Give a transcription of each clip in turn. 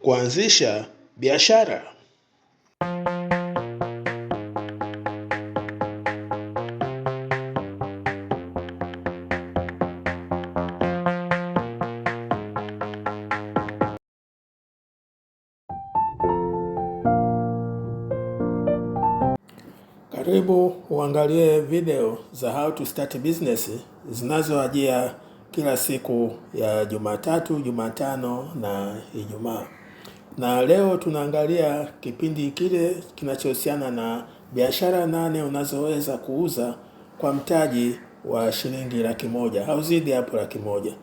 Kuanzisha biashara. Karibu uangalie video za how to start business zinazoajia kila siku ya Jumatatu, Jumatano na Ijumaa. Na leo tunaangalia kipindi kile kinachohusiana na biashara 8 unazoweza kuuza kwa mtaji wa shilingi 100,000 au zidi hapo 100,000.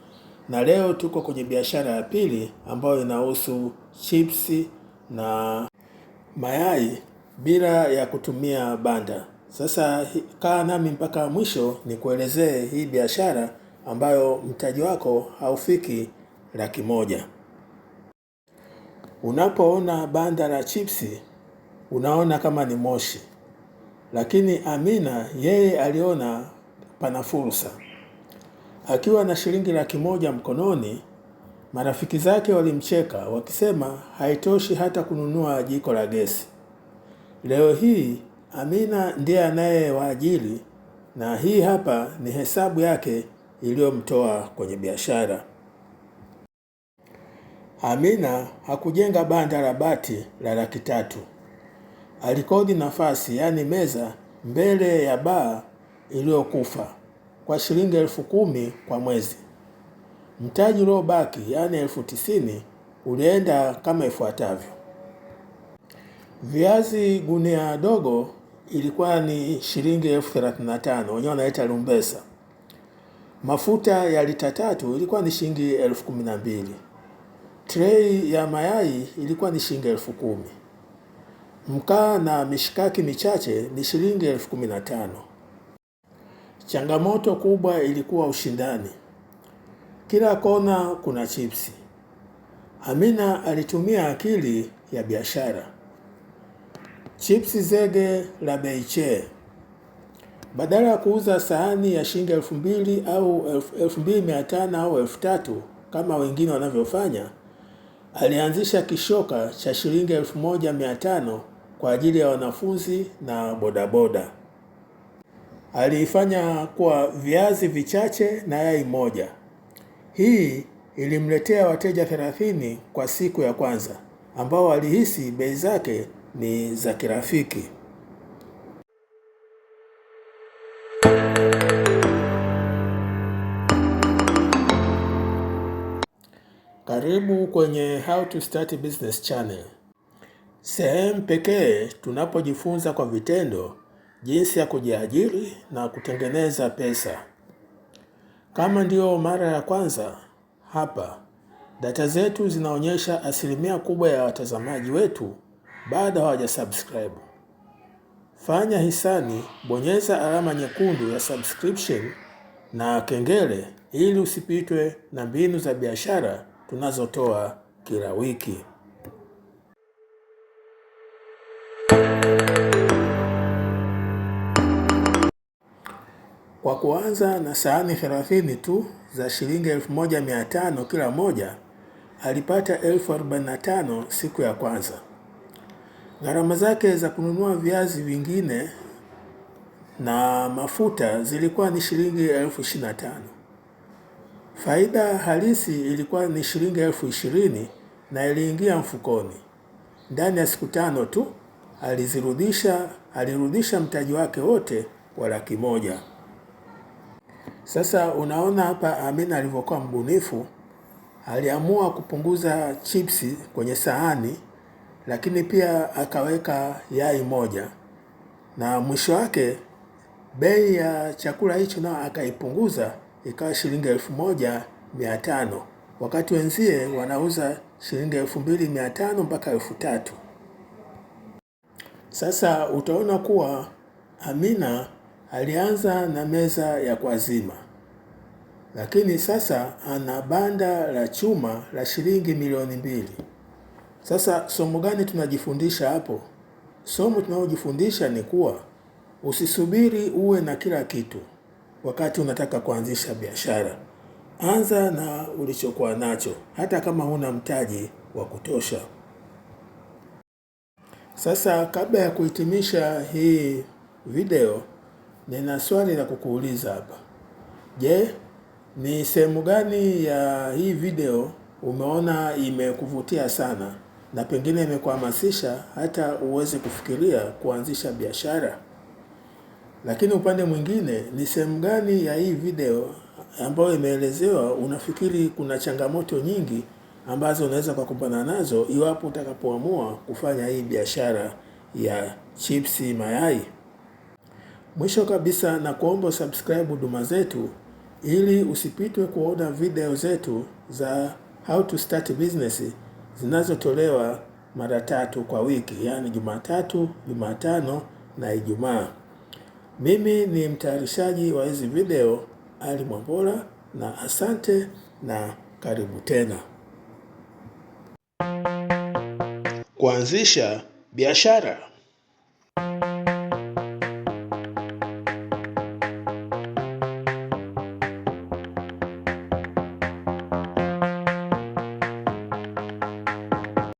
Na leo tuko kwenye biashara ya pili ambayo inahusu chipsi na mayai bila ya kutumia banda. Sasa kaa nami mpaka mwisho nikuelezee hii biashara ambayo mtaji wako haufiki 100,000. Unapoona banda la chipsi unaona kama ni moshi, lakini Amina yeye aliona pana fursa. Akiwa na shilingi 100,000 mkononi, marafiki zake walimcheka wakisema haitoshi hata kununua jiko la gesi. Leo hii Amina ndiye anayewaajiri, na hii hapa ni hesabu yake iliyomtoa kwenye biashara. Amina hakujenga banda la bati la 300,000. Alikodi nafasi, yaani meza, mbele ya baa iliyokufa kwa shilingi 10,000 kwa mwezi. Mtaji uliobaki, yaani 90,000, ulienda kama ifuatavyo. Viazi gunia dogo ilikuwa ni shilingi 35,000, wenyewe wanaita lumbesa. Mafuta ya lita 3 ilikuwa ni shilingi 12,000. Trei ya mayai ilikuwa ni shilingi 10,000. Mkaa na mishikaki michache ni shilingi 15,000. Changamoto kubwa ilikuwa ushindani. Kila kona kuna chipsi. Amina alitumia akili ya biashara. Chipsi zege la bei che. Badala ya kuuza sahani ya shilingi 2,000 au 2,500 au 3,000 kama wengine wanavyofanya, alianzisha kishoka cha shilingi 1,500 kwa ajili ya wanafunzi na bodaboda. Aliifanya kwa viazi vichache na yai moja. Hii ilimletea wateja 30 kwa siku ya kwanza, ambao walihisi bei zake ni za kirafiki. Karibu kwenye How to Start Business Channel. Sehemu pekee tunapojifunza kwa vitendo jinsi ya kujiajiri na kutengeneza pesa. Kama ndio mara ya kwanza hapa, data zetu zinaonyesha asilimia kubwa ya watazamaji wetu bado hawajasubscribe. Fanya hisani, bonyeza alama nyekundu ya subscription na kengele ili usipitwe na mbinu za biashara tunazotoa kila wiki. Kwa kuanza na sahani 30 tu za shilingi 1,500 kila moja, alipata 45,000 siku ya kwanza. Gharama zake za kununua viazi vingine na mafuta zilikuwa ni shilingi 25,000. Faida halisi ilikuwa ni shilingi 20,000 na iliingia mfukoni. Ndani ya siku 5 tu alirudisha mtaji wake wote wa 100,000. Sasa unaona hapa Amina alivyokuwa mbunifu. Aliamua kupunguza chipsi kwenye sahani, lakini pia akaweka yai moja, na mwisho wake bei ya chakula hicho nao akaipunguza ikawa shilingi 1,500, wakati wenzie wanauza shilingi 2,500 mpaka 3,000. Sasa utaona kuwa Amina alianza na meza ya kuazima, lakini sasa ana banda la chuma la shilingi 2,000,000. Sasa somo gani tunajifundisha hapo? Somo tunalojifundisha ni kuwa usisubiri uwe na kila kitu wakati unataka kuanzisha biashara. Anza na ulichokuwa nacho, hata kama huna mtaji wa kutosha. Sasa kabla ya kuhitimisha hii video, nina swali la kukuuliza hapa. Je, ni sehemu gani ya hii video umeona imekuvutia sana na pengine imekuhamasisha hata uweze kufikiria kuanzisha biashara? Lakini upande mwingine, ni sehemu gani ya hii video ambayo imeelezewa unafikiri kuna changamoto nyingi ambazo unaweza kukumbana nazo iwapo utakapoamua kufanya hii biashara ya chipsi mayai? Mwisho kabisa, na kuomba subscribe huduma zetu ili usipitwe kuona video zetu za how to start business zinazotolewa mara 3 kwa wiki, yaani Jumatatu, Jumatano na Ijumaa. Mimi ni mtayarishaji wa hizi video Ali Mwambola, na asante na karibu tena. Kuanzisha biashara.